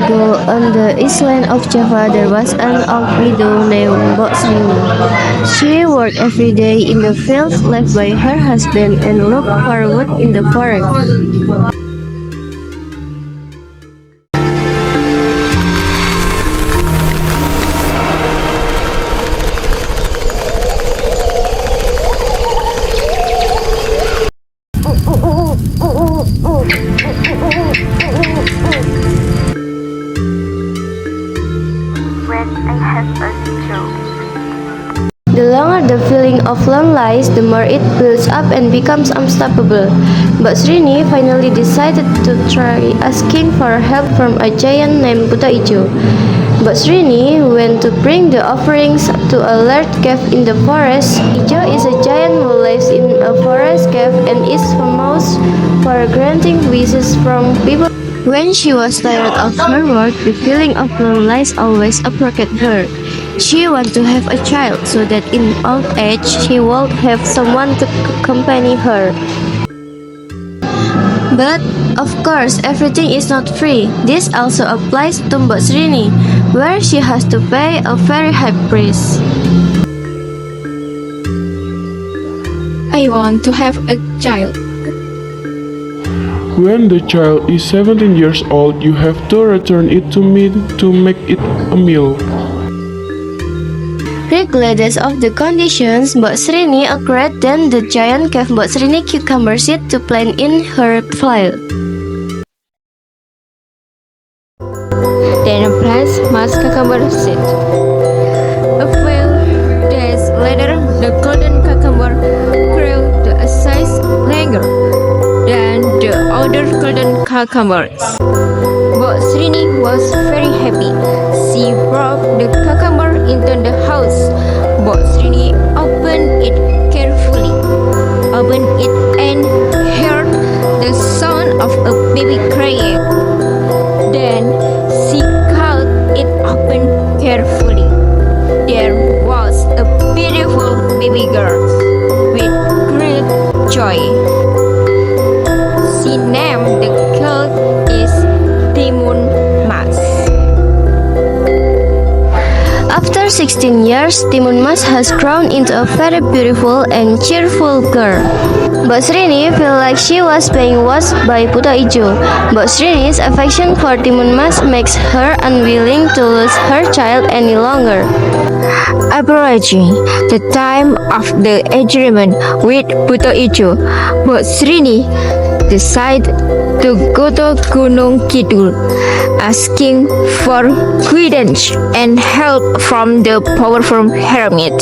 ago, on the island of Java, there was an old widow named Mbok Srini. She worked every day in the fields left by her husband and looked for wood in the forest. The longer the feeling of loneliness, the more it builds up and becomes unstoppable. But Srini finally decided to try asking for help from a giant named Buta Ijo. But Srini went to bring the offerings to a large cave in the forest. Ijo is a giant who lives in a forest cave and is famous for granting wishes from people. When she was tired of her work, the feeling of loneliness always approached her. She wanted to have a child so that in old age she would have someone to accompany her. But of course, everything is not free. This also applies to Mbok Srini, where she has to pay a very high price. I want to have a child. When the child is 17 years old, you have to return it to me to make it a meal. Regardless of the conditions, Mbok Srini agreed. Then the giant gave Mbok Srini cucumber seed to plant in her field. Then plants much cucumber seed. A few days later, the golden cucumber grew to a size longer than the other golden cucumbers. Mbok Srini was very happy. She brought the cucumber into the house. Mbok Srini opened it carefully, and heard the sound of a baby crying. Then she cut it open carefully. There was a beautiful baby girl with great joy. She named the child is Timun. After 16 years, Timun has grown into a very beautiful and cheerful girl. Mbok Srini felt like she was being watched by Buta Ijo. Mbok Srini's affection for Timun makes her unwilling to lose her child any longer. Approaching the time of the agreement with Buta Ijo, Mbok Srini decided to go to Gunung Kidul, asking for guidance and help from the powerful hermit.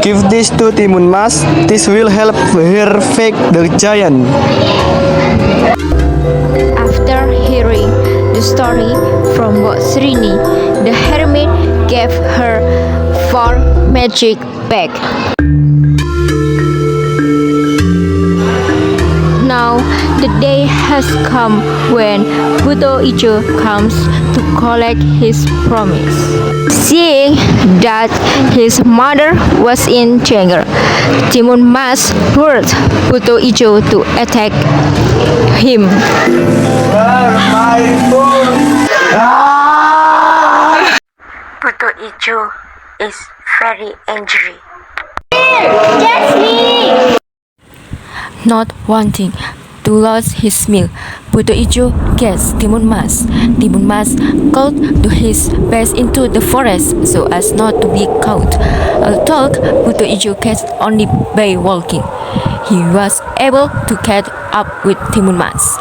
Give this to Timun Mas. This will help her fight the giant. After hearing the story from Mbok Srini, the hermit gave her 4 magic bags. Now the day has come when Buta Ijo comes to collect his promise. Seeing that his mother was in danger, Timun Mas urged Buta Ijo to attack him. Buta Ijo is very angry. Not wanting to lose his meal, Buta Ijo gets Timun Mas. Timun Mas crawled to his base into the forest so as not to be caught. Although Buta Ijo catch only by walking, he was able to catch up with Timun Mas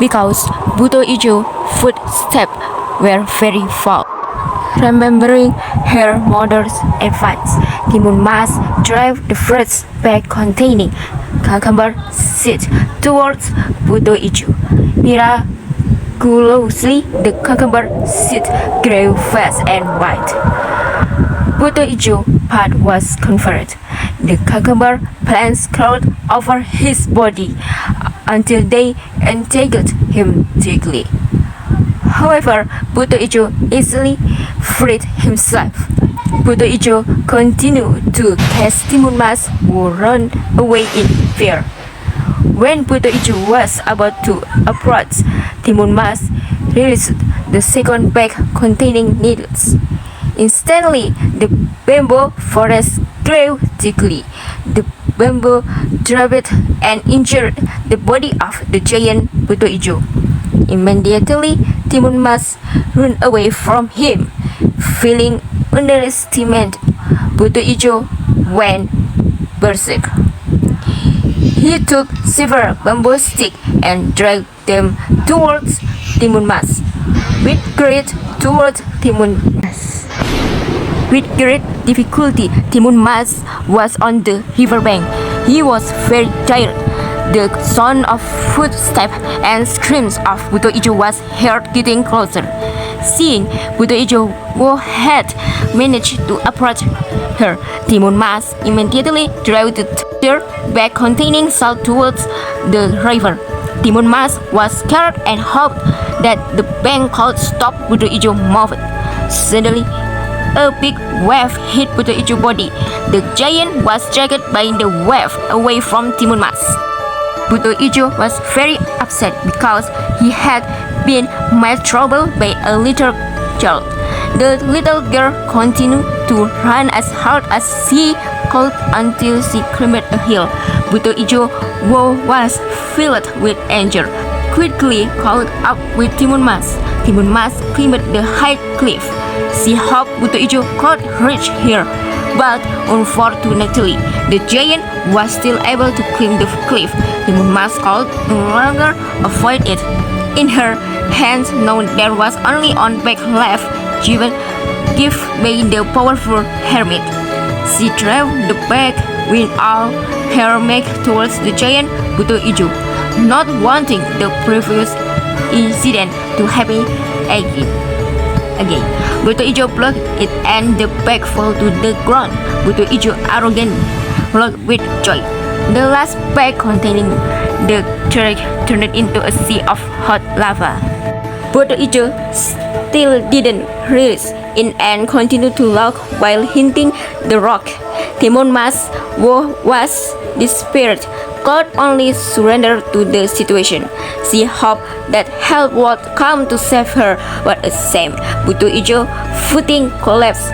because Buta Ijo's footsteps were very far. Remembering her mother's advice, Timun Mas drove the first bag containing cucumber seeds towards Buta Ijo. Miraculously, the cucumber seed grew fast and white. Buto Ijo part was converted. The cucumber plants crawled over his body until they entangled him thickly. However, Buto Ijo easily freed himself. Buto Ijo continued to catch Timun Mas, who ran away in fear. When Buto Ijo was about to approach, Timun Mas released the second bag containing needles. Instantly, the bamboo forest grew thickly. The bamboo dropped and injured the body of the giant Buto Ijo. Immediately, Timun Mas ran away from him. Feeling underestimated, Buto Ijo went berserk. He took several bamboo sticks and dragged them towards Timun Mas. With great difficulty, Timun Mas was on the riverbank. He was very tired. The sound of footsteps and screams of Buto Ijo was heard getting closer. Seeing Buto Ijo who had managed to approach her, Timun Mas immediately drove the third bag containing salt towards the river. Timun Mas was scared and hoped that the bank could stop Buto Ijo moving. Suddenly, a big wave hit Buto Ijo's body. The giant was dragged by the wave away from Timun Mas. Buto Ijo was very upset because he had been made trouble by a little child. The little girl continued to run as hard as she could until she climbed a hill. Buto Ijo, who was filled with anger, quickly caught up with Timun Mas. Timun Mas climbed the high cliff. She hoped Buto Ijo could reach her, but unfortunately, the giant was still able to climb the cliff. Timun Mas could no longer avoid it. In her hands now there was only one bag left, given by the powerful hermit. She drove the bag with all her might towards the giant Buto Ijo, not wanting the previous incident to happen again. Buto Ijo blocked it and the bag fell to the ground. Buto Ijo arrogantly looked with joy. The last bag containing the track turned into a sea of hot lava. Buto Ijo still didn't release it and continued to look while hitting the rock. Timun Mas, who was desperate, could only surrender to the situation. She hoped that help would come to save her, but a shame. Buto Ijo footing collapsed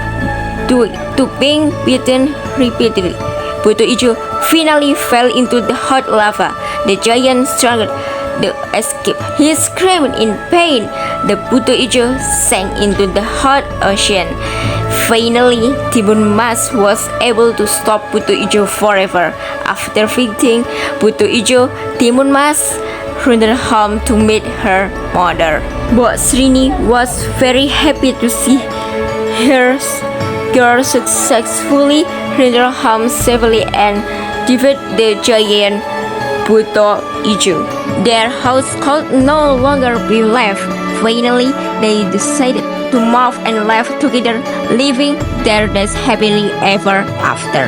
to being beaten repeatedly. Buto Ijo finally fell into the hot lava. The giant struggled to escape. He screamed in pain. The Buto Ijo sank into the hot ocean. Finally, Timun Mas was able to stop Buto Ijo forever. After fighting Buto Ijo, Timun Mas returned home to meet her mother. But Srini was very happy to see her girl successfully return home safely and defeat the giant Buto Ijo. Their house could no longer be left. Finally, they decided to move and live together, living their days happily ever after.